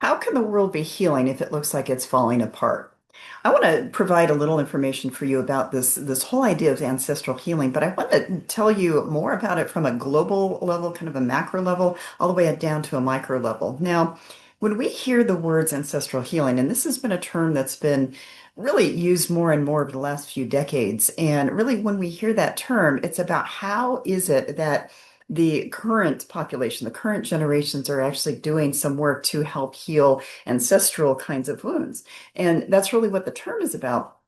How can the world be healing if it looks like it's falling apart? I want to provide a little information for you about this whole idea of ancestral healing, but I want to tell you more about it from a global level, kind of a macro level, all the way down to a micro level. Now, when we hear the words ancestral healing, and this has been a term that's been really used more and more over the last few decades, and really when we hear that term, it's about how is it that the current population, the current generations are actually doing some work to help heal ancestral kinds of wounds. And that's really what the term is about.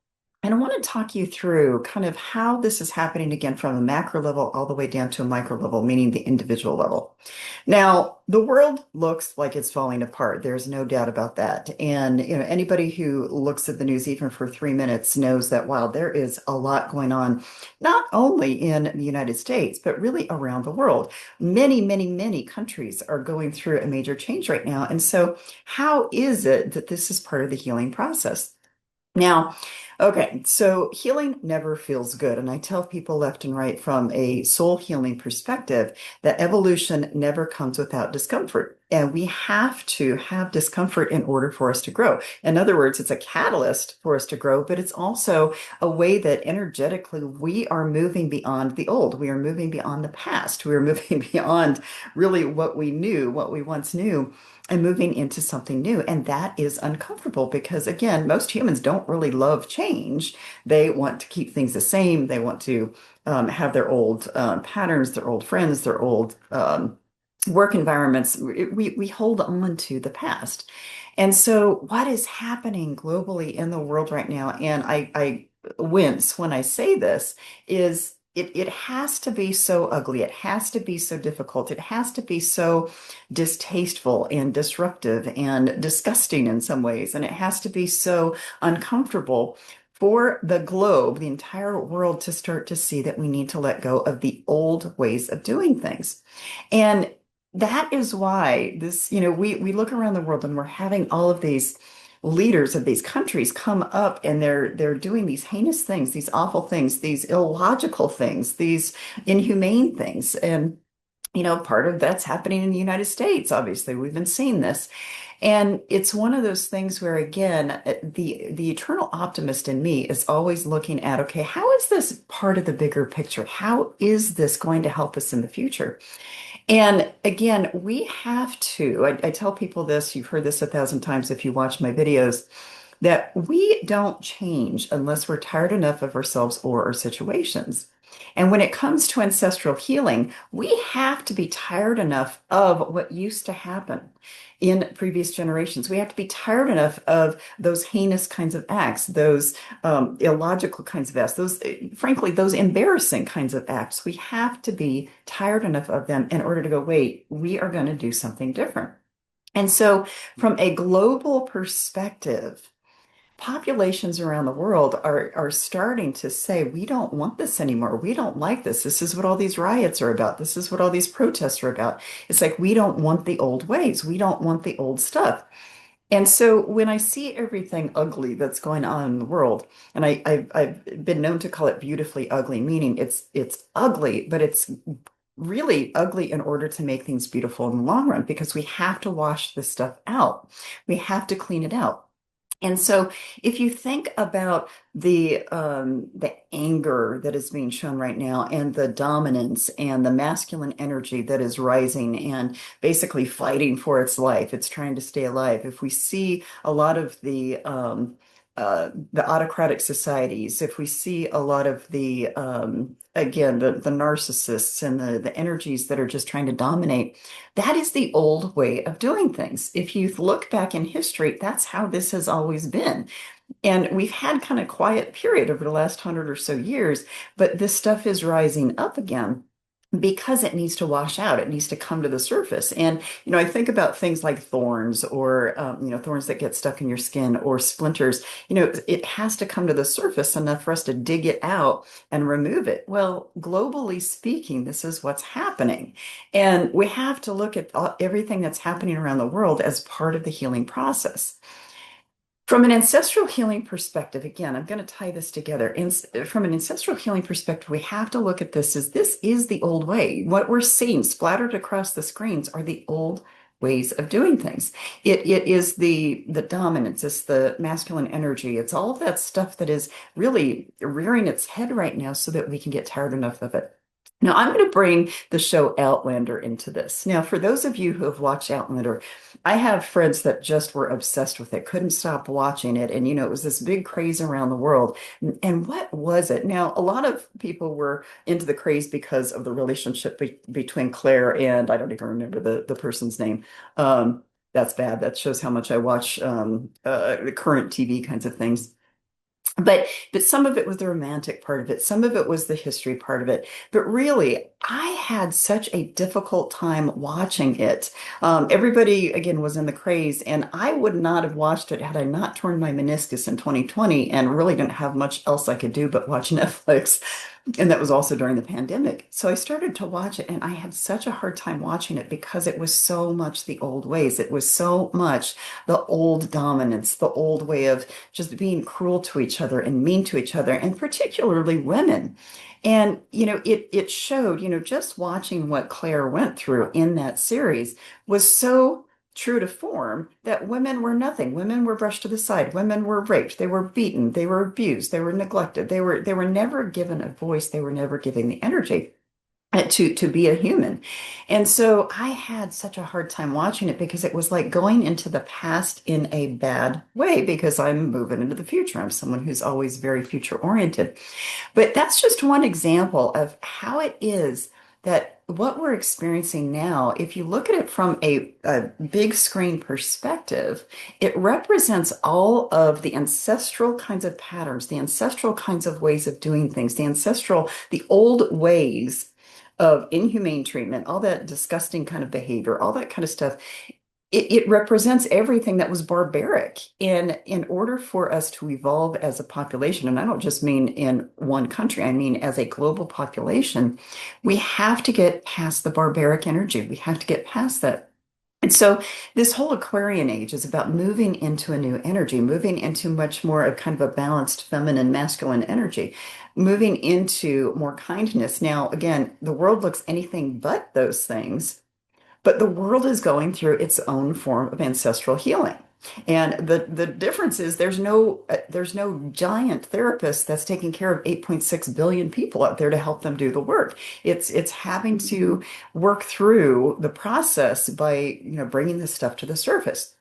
And I want to talk you through kind of how this is happening again from a macro level all the way down to a micro level, meaning the individual level. Now, the world looks like it's falling apart. There's no doubt about that. And anybody who looks at the news even for 3 minutes knows that while there is a lot going on, not only in the United States, but really around the world. Many, many, many countries are going through a major change right now. And so, how is it that this is part of the healing process? Now, okay, so healing never feels good. And I tell people left and right from a soul healing perspective that evolution never comes without discomfort. And we have to have discomfort in order for us to grow. In other words, it's a catalyst for us to grow, but it's also a way that energetically we are moving beyond the old. We are moving beyond the past. We are moving beyond really what we knew, what we once knew and moving into something new. And that is uncomfortable because, again, most humans don't really love change. They want to keep things the same. They want to have their old patterns, their old friends, their old work environments. We hold on to the past. And so, what is happening globally in the world right now, and I wince when I say this, is it has to be so ugly. It has to be so difficult. It has to be so distasteful and disruptive and disgusting in some ways. And it has to be so uncomfortable for the globe, the entire world, to start to see that we need to let go of the old ways of doing things. And that is why we look around the world and we're having all of these leaders of these countries come up and they're doing these heinous things, these awful things, these illogical things, these inhumane things. And part of that's happening in the United States. Obviously, we've been seeing this. And it's one of those things where, again, the eternal optimist in me is always looking at, okay, how is this part of the bigger picture? How is this going to help us in the future? And again, we have to, I tell people this, you've heard this 1,000 times if you watch my videos, that we don't change unless we're tired enough of ourselves or our situations. And when it comes to ancestral healing, we have to be tired enough of what used to happen in previous generations. We have to be tired enough of those heinous kinds of acts, those illogical kinds of acts, those, frankly, those embarrassing kinds of acts. We have to be tired enough of them in order to go, wait, we are going to do something different. And so, from a global perspective, populations around the world are starting to say, we don't want this anymore. We don't like this. This is what all these riots are about. This is what all these protests are about. It's like, we don't want the old ways. We don't want the old stuff. And so when I see everything ugly that's going on in the world, and I've been known to call it beautifully ugly, meaning it's ugly, but it's really ugly in order to make things beautiful in the long run, because we have to wash this stuff out. We have to clean it out. And so if you think about the anger that is being shown right now and the dominance and the masculine energy that is rising and basically fighting for its life, it's trying to stay alive. If we see a lot of the autocratic societies, if we see a lot of again, the narcissists and the energies that are just trying to dominate, that is the old way of doing things. If you look back in history, that's how this has always been. And we've had kind of quiet period over the last 100 or so years, but this stuff is rising up again because it needs to wash out. It needs to come to the surface. And, I think about things like thorns or, thorns that get stuck in your skin or splinters. It has to come to the surface enough for us to dig it out and remove it. Well, globally speaking, this is what's happening. And we have to look at everything that's happening around the world as part of the healing process. From an ancestral healing perspective, again, I'm going to tie this together. From an ancestral healing perspective, we have to look at this as this is the old way. What we're seeing splattered across the screens are the old ways of doing things. It is the dominance, it's the masculine energy, it's all of that stuff that is really rearing its head right now so that we can get tired enough of it. Now, I'm going to bring the show Outlander into this. Now, for those of you who have watched Outlander, I have friends that just were obsessed with it, couldn't stop watching it. And, it was this big craze around the world. And what was it? Now, a lot of people were into the craze because of the relationship between Claire and I don't even remember the person's name. That's bad. That shows how much I watch the current TV kinds of things. But some of it was the romantic part of it. Some of it was the history part of it. But really, I had such a difficult time watching it. Everybody, again, was in the craze, and I would not have watched it had I not torn my meniscus in 2020 and really didn't have much else I could do but watch Netflix. And that was also during the pandemic. So I started to watch it, and I had such a hard time watching it because it was so much the old ways. It was so much the old dominance, the old way of just being cruel to each other and mean to each other, and particularly women. And, it showed, just watching what Claire went through in that series was so true to form that women were nothing. Women were brushed to the side. Women were raped. They were beaten. They were abused. They were neglected. They were never given a voice. They were never given the energy to be a human. And so I had such a hard time watching it because it was like going into the past in a bad way because I'm moving into the future. I'm someone who's always very future oriented. But that's just one example of how it is that what we're experiencing now, if you look at it from a big screen perspective, it represents all of the ancestral kinds of patterns, the ancestral kinds of ways of doing things, the old ways of inhumane treatment, all that disgusting kind of behavior, all that kind of stuff. It represents everything that was barbaric. And in order for us to evolve as a population, and I don't just mean in one country, I mean as a global population, we have to get past the barbaric energy. We have to get past that. And so this whole Aquarian age is about moving into a new energy, moving into much more of kind of a balanced feminine masculine energy, moving into more kindness. Now, again, the world looks anything but those things, but the world is going through its own form of ancestral healing. And the difference is there's no giant therapist that's taking care of 8.6 billion people out there to help them do the work. It's having to work through the process by, bringing this stuff to the surface.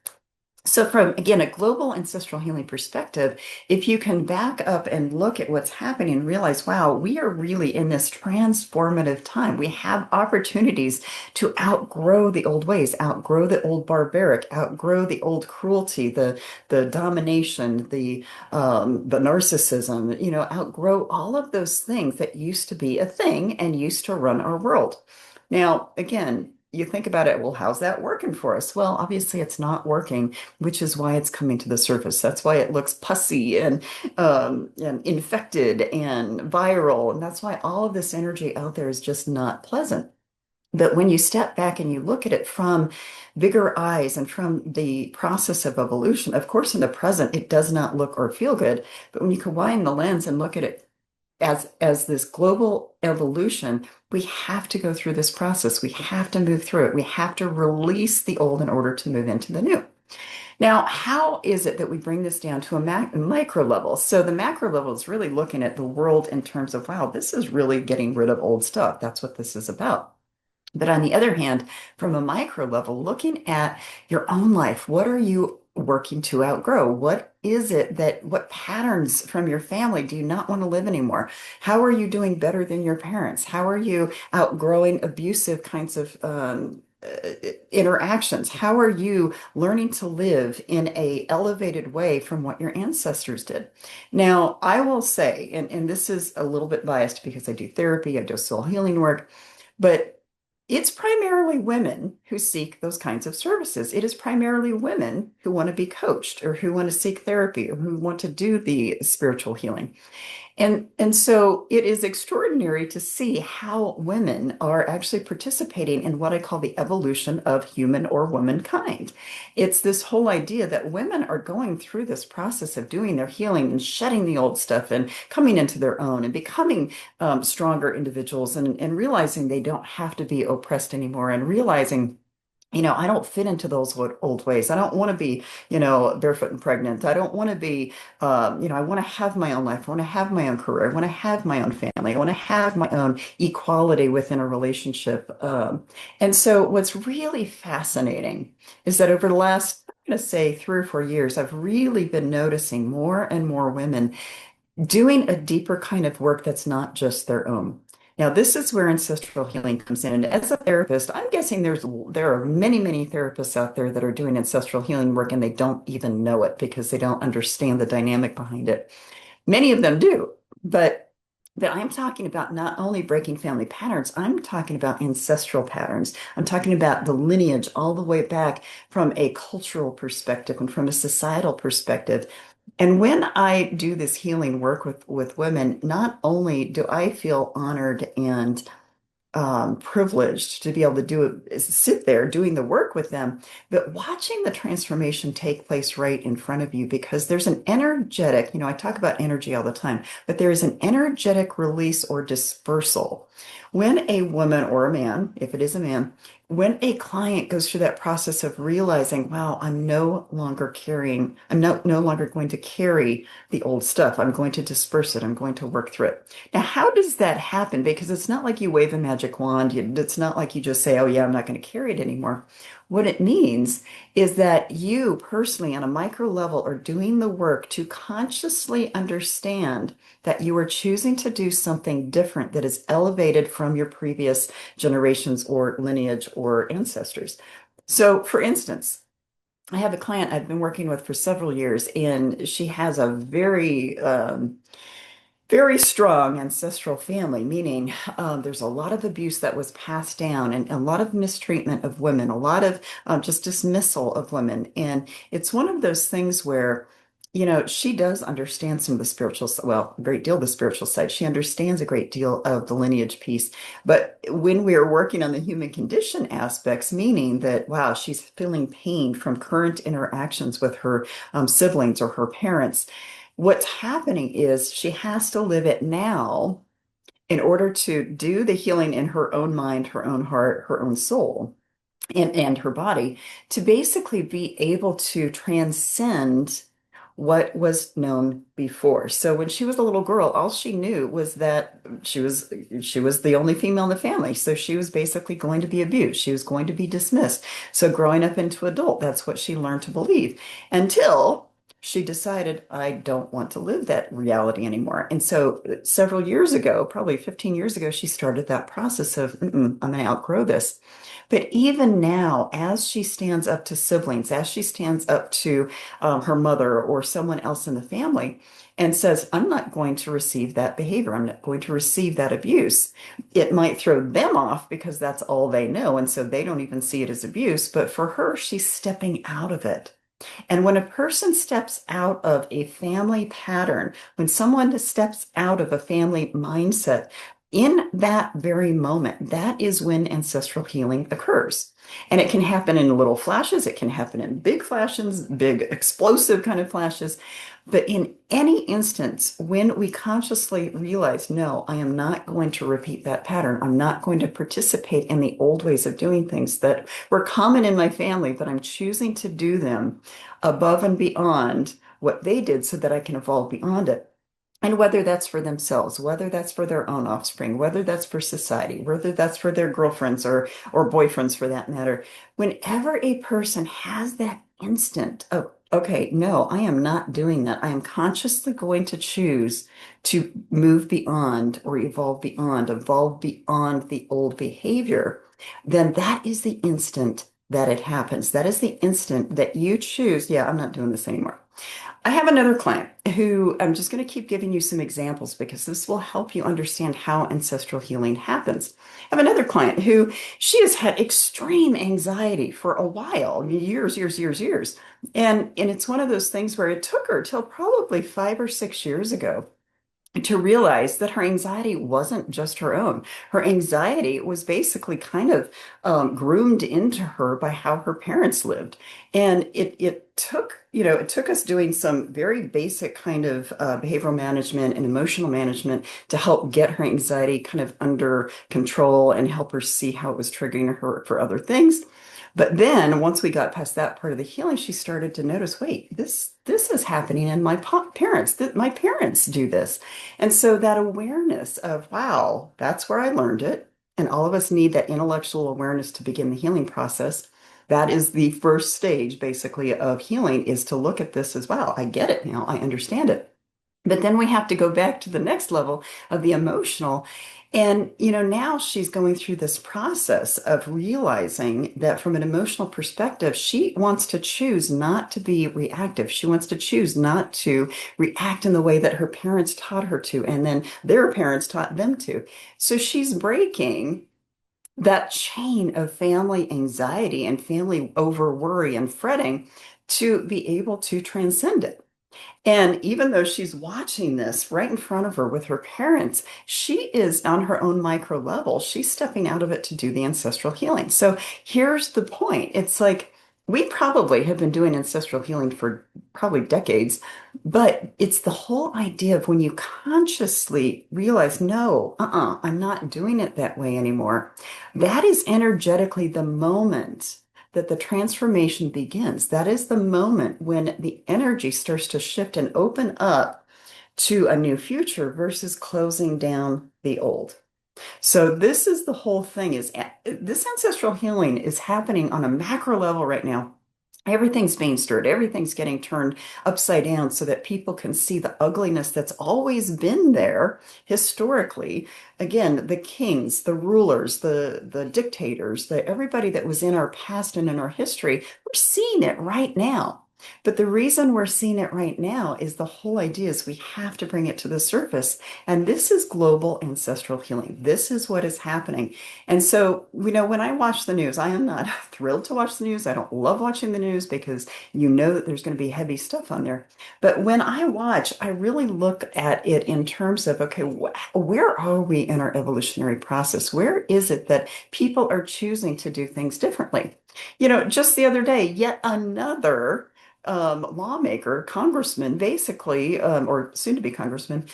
So from, again, a global ancestral healing perspective, if you can back up and look at what's happening and realize, wow, we are really in this transformative time. We have opportunities to outgrow the old ways, outgrow the old barbaric, outgrow the old cruelty, the domination, the narcissism, outgrow all of those things that used to be a thing and used to run our world. Now, again, you think about it, well, how's that working for us? Well, obviously it's not working, which is why it's coming to the surface. That's why it looks pussy and infected and viral. And that's why all of this energy out there is just not pleasant. But when you step back and you look at it from bigger eyes and from the process of evolution, of course, in the present, it does not look or feel good. But when you can widen the lens and look at it as this global evolution, we have to go through this process. We have to move through it. We have to release the old in order to move into the new. Now, how is it that we bring this down to a micro level? So the macro level is really looking at the world in terms of, wow, this is really getting rid of old stuff. That's what this is about. But on the other hand, from a micro level, looking at your own life, what are you working to outgrow? What patterns from your family do you not want to live anymore? How are you doing better than your parents? How are you outgrowing abusive kinds of interactions? How are you learning to live in a elevated way from what your ancestors did? Now, I will say, and this is a little bit biased because I do therapy, I do soul healing work, but it's primarily women who seek those kinds of services. It is primarily women who want to be coached or who want to seek therapy or who want to do the spiritual healing. And so it is extraordinary to see how women are actually participating in what I call the evolution of human or womankind. It's this whole idea that women are going through this process of doing their healing and shedding the old stuff and coming into their own and becoming stronger individuals and realizing they don't have to be oppressed anymore and realizing I don't fit into those old ways. I don't want to be, barefoot and pregnant. I don't want to be, I want to have my own life. I want to have my own career. I want to have my own family. I want to have my own equality within a relationship. And so what's really fascinating is that over the last, I'm going to say 3 or 4 years, I've really been noticing more and more women doing a deeper kind of work that's not just their own. Now, this is where ancestral healing comes in. And as a therapist, I'm guessing there are many, many therapists out there that are doing ancestral healing work and they don't even know it because they don't understand the dynamic behind it. Many of them do, but I'm talking about not only breaking family patterns, I'm talking about ancestral patterns. I'm talking about the lineage all the way back from a cultural perspective and from a societal perspective. And when I do this healing work with women, not only do I feel honored and privileged to be able to sit there doing the work with them, but watching the transformation take place right in front of you because there's an energetic, I talk about energy all the time, but there is an energetic release or dispersal. When a woman or a man, if it is a man, when a client goes through that process of realizing, wow, I'm no longer going to carry the old stuff. I'm going to disperse it. I'm going to work through it. Now, how does that happen? Because it's not like you wave a magic wand. It's not like you just say, oh, yeah, I'm not going to carry it anymore. What it means is that you personally, on a micro level, are doing the work to consciously understand that you are choosing to do something different that is elevated from your previous generations or lineage or ancestors. So, for instance, I have a client I've been working with for several years, and she has a very strong ancestral family, meaning there's a lot of abuse that was passed down and a lot of mistreatment of women, a lot of just dismissal of women. And it's one of those things where, she does understand some of the well, a great deal of the spiritual side. She understands a great deal of the lineage piece. But when we are working on the human condition aspects, meaning that, wow, she's feeling pain from current interactions with her siblings or her parents, what's happening is she has to live it now in order to do the healing in her own mind, her own heart, her own soul, and her body to basically be able to transcend what was known before. So when she was a little girl, all she knew was that she was the only female in the family. So she was basically going to be abused. She was going to be dismissed. So growing up into adult, that's what she learned to believe until she decided, I don't want to live that reality anymore. And so several years ago, probably 15 years ago, she started that process of, I'm going to outgrow this. But even now, as she stands up to siblings, as she stands up to her mother or someone else in the family and says, I'm not going to receive that behavior, I'm not going to receive that abuse, it might throw them off because that's all they know. And so they don't even see it as abuse. But for her, she's stepping out of it. And when a person steps out of a family pattern, when someone steps out of a family mindset, in that very moment, that is when ancestral healing occurs. And it can happen in little flashes, it can happen in big flashes, big explosive kind of flashes. But in any instance, when we consciously realize, no, I am not going to repeat that pattern, I'm not going to participate in the old ways of doing things that were common in my family, but I'm choosing to do them above and beyond what they did so that I can evolve beyond it. And whether that's for themselves, whether that's for their own offspring, whether that's for society, whether that's for their girlfriends or boyfriends for that matter, whenever a person has that instant of, okay, no, I am not doing that. I am consciously going to choose to move beyond or evolve beyond the old behavior, then that is the instant that it happens. That is the instant that you choose, yeah, I'm not doing this anymore. I have another client who I'm just going to keep giving you some examples because this will help you understand how ancestral healing happens. I have another client who she has had extreme anxiety for a while, I mean, years, years, years, years. And it's one of those things where it took her till probably 5 or 6 years ago to realize that her anxiety wasn't just her own. Her anxiety was basically kind of groomed into her by how her parents lived. And it took us doing some very basic kind of behavioral management and emotional management to help get her anxiety kind of under control and help her see how it was triggering her for other things. But then once we got past that part of the healing, she started to notice, wait, this is happening in my parents, that my parents do this. And so that awareness of, wow, that's where I learned it. And all of us need that intellectual awareness to begin the healing process. That is the first stage, basically, of healing, is to look at this as, wow, I get it now, I understand it. But then we have to go back to the next level of the emotional. And, now she's going through this process of realizing that from an emotional perspective, she wants to choose not to be reactive. She wants to choose not to react in the way that her parents taught her to, and then their parents taught them to. So she's breaking that chain of family anxiety and family over worry and fretting to be able to transcend it. And even though she's watching this right in front of her with her parents, she is on her own micro level. She's stepping out of it to do the ancestral healing. So here's the point. It's like we probably have been doing ancestral healing for probably decades, but it's the whole idea of when you consciously realize, no, I'm not doing it that way anymore. That is energetically the moment that the transformation begins. That is the moment when the energy starts to shift and open up to a new future versus closing down the old. So this is the whole thing, is this ancestral healing is happening on a macro level right now. Everything's being stirred, everything's getting turned upside down so that people can see the ugliness that's always been there historically. Again, the kings, the rulers, the dictators, the everybody that was in our past and in our history, we're seeing it right now. But the reason we're seeing it right now is the whole idea is we have to bring it to the surface. And this is global ancestral healing. This is what is happening. And so, when I watch the news, I am not thrilled to watch the news. I don't love watching the news because you know that there's going to be heavy stuff on there. But when I watch, I really look at it in terms of, okay, where are we in our evolutionary process? Where is it that people are choosing to do things differently? Just the other day, yet another lawmaker, congressman, basically, or soon to be congressman,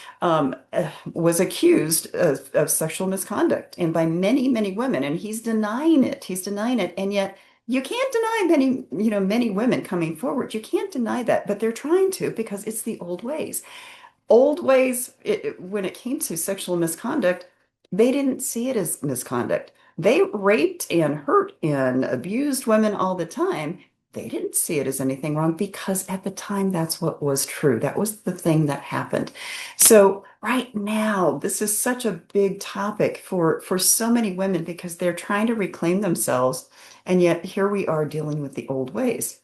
was accused of sexual misconduct and by many, many women. And he's denying it. He's denying it. And yet you can't deny many women coming forward. You can't deny that, but they're trying to because it's the old ways. Old ways, when it came to sexual misconduct, they didn't see it as misconduct. They raped and hurt and abused women all the time. They didn't see it as anything wrong because at the time that's what was true. That was the thing that happened. So right now, this is such a big topic for so many women because they're trying to reclaim themselves, and yet here we are dealing with the old ways.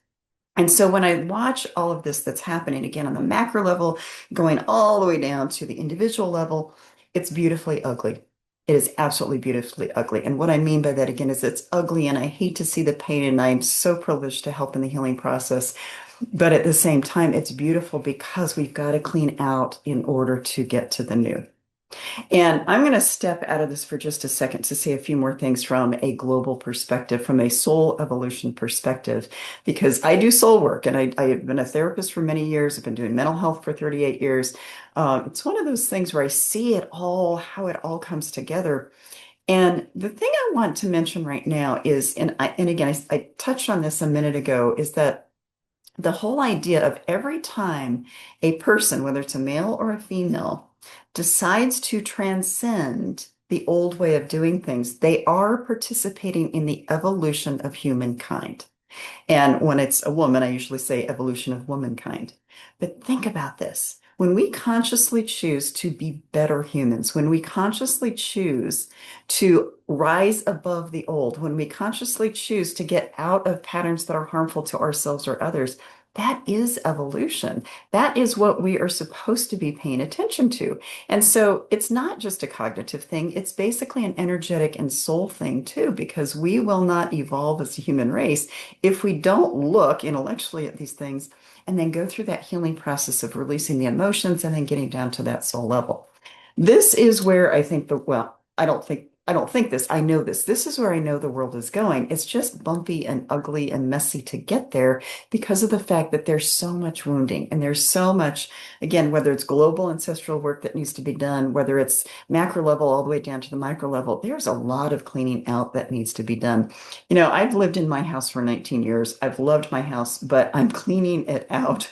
And so when I watch all of this that's happening again on the macro level, going all the way down to the individual level, it's beautifully ugly. It is absolutely beautifully ugly. And what I mean by that again is it's ugly and I hate to see the pain and I'm so privileged to help in the healing process. But at the same time, it's beautiful because we've got to clean out in order to get to the new. And I'm going to step out of this for just a second to say a few more things from a global perspective, from a soul evolution perspective, because I do soul work and I've been a therapist for many years. I've been doing mental health for 38 years. It's one of those things where I see it all, how it all comes together. And the thing I want to mention right now is, and again, I touched on this a minute ago, is that the whole idea of every time a person, whether it's a male or a female, decides to transcend the old way of doing things, they are participating in the evolution of humankind. And when it's a woman, I usually say evolution of womankind. But think about this. When we consciously choose to be better humans, when we consciously choose to rise above the old, when we consciously choose to get out of patterns that are harmful to ourselves or others, that is evolution. That is what we are supposed to be paying attention to. And so it's not just a cognitive thing, it's basically an energetic and soul thing too, because we will not evolve as a human race if we don't look intellectually at these things and then go through that healing process of releasing the emotions and then getting down to that soul level. This is where I think I don't think I don't think this, I know this. This is where I know the world is going. It's just bumpy and ugly and messy to get there because of the fact that there's so much wounding and there's so much, again, whether it's global ancestral work that needs to be done, whether it's macro level all the way down to the micro level, there's a lot of cleaning out that needs to be done. I've lived in my house for 19 years. I've loved my house, but I'm cleaning it out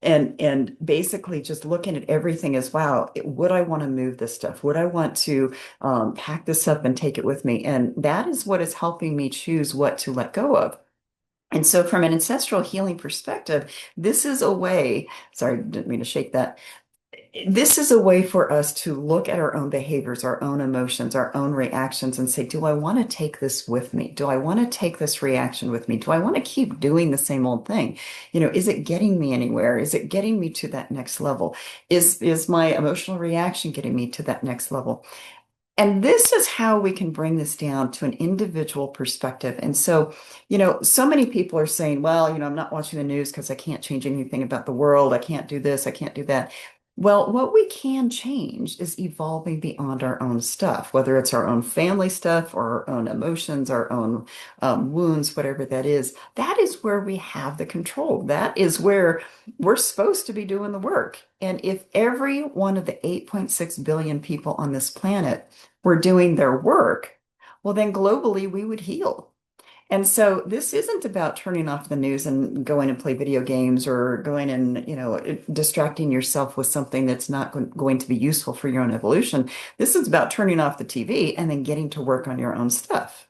and basically just looking at everything as, wow, would I want to move this stuff? Would I want to pack this up and take it with me? And that is what is helping me choose what to let go of. And so, from an ancestral healing perspective, this is a way, sorry, didn't mean to shake that. This is a way for us to look at our own behaviors, our own emotions, our own reactions, and say, do I want to take this with me? Do I want to take this reaction with me? Do I want to keep doing the same old thing? Is it getting me anywhere? Is it getting me to that next level? Is my emotional reaction getting me to that next level? And this is how we can bring this down to an individual perspective. And so, so many people are saying, well, I'm not watching the news because I can't change anything about the world. I can't do this. I can't do that. Well, what we can change is evolving beyond our own stuff, whether it's our own family stuff or our own emotions, our own wounds, whatever that is. That is where we have the control. That is where we're supposed to be doing the work. And if every one of the 8.6 billion people on this planet were doing their work, well, then globally we would heal. And so this isn't about turning off the news and going and play video games or going and, distracting yourself with something that's not going to be useful for your own evolution. This is about turning off the TV and then getting to work on your own stuff.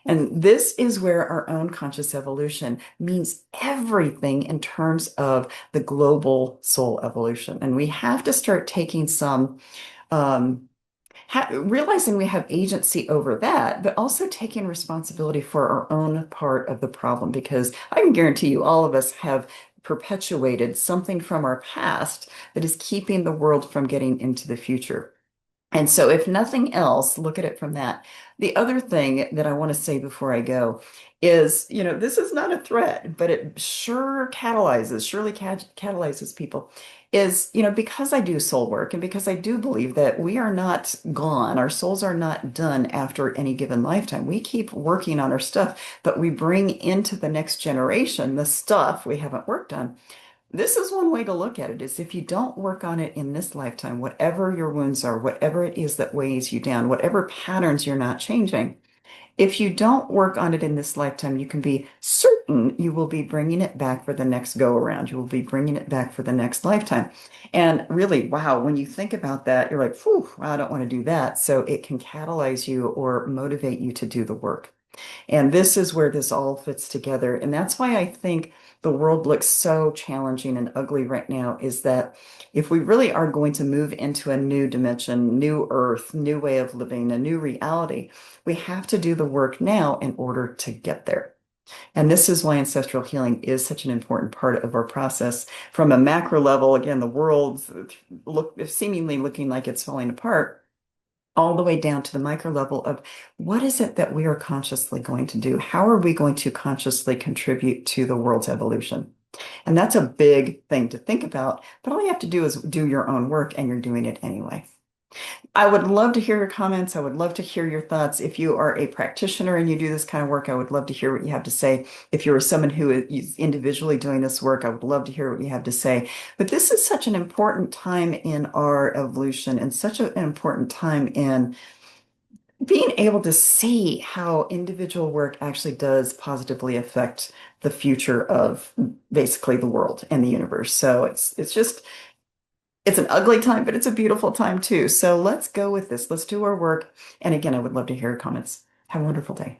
And this is where our own conscious evolution means everything in terms of the global soul evolution. And we have to start taking some um, realizing we have agency over that, but also taking responsibility for our own part of the problem, because I can guarantee you all of us have perpetuated something from our past that is keeping the world from getting into the future. And so, if nothing else, look at it from that. The other thing that I want to say before I go is, this is not a threat, but it surely catalyzes people. Is, because I do soul work and because I do believe that we are not gone, our souls are not done after any given lifetime. We keep working on our stuff, but we bring into the next generation the stuff we haven't worked on. This is one way to look at it is if you don't work on it in this lifetime, whatever your wounds are, whatever it is that weighs you down, whatever patterns you're not changing, if you don't work on it in this lifetime, you can be certain you will be bringing it back for the next go around. You will be bringing it back for the next lifetime. And really, wow, when you think about that, you're like, whew, I don't want to do that. So it can catalyze you or motivate you to do the work. And this is where this all fits together. And that's why I think the world looks so challenging and ugly right now, is that if we really are going to move into a new dimension, new earth, new way of living, a new reality, we have to do the work now in order to get there. And this is why ancestral healing is such an important part of our process. From a macro level, again, the world's seemingly looking like it's falling apart, all the way down to the micro level of what is it that we are consciously going to do? How are we going to consciously contribute to the world's evolution? And that's a big thing to think about, but all you have to do is do your own work, and you're doing it anyway. I would love to hear your comments. I would love to hear your thoughts. If you are a practitioner and you do this kind of work, I would love to hear what you have to say. If you're someone who is individually doing this work, I would love to hear what you have to say. But this is such an important time in our evolution and such an important time in being able to see how individual work actually does positively affect the future of basically the world and the universe. So it's just it's an ugly time, but it's a beautiful time too. So let's go with this. Let's do our work. And again, I would love to hear your comments. Have a wonderful day.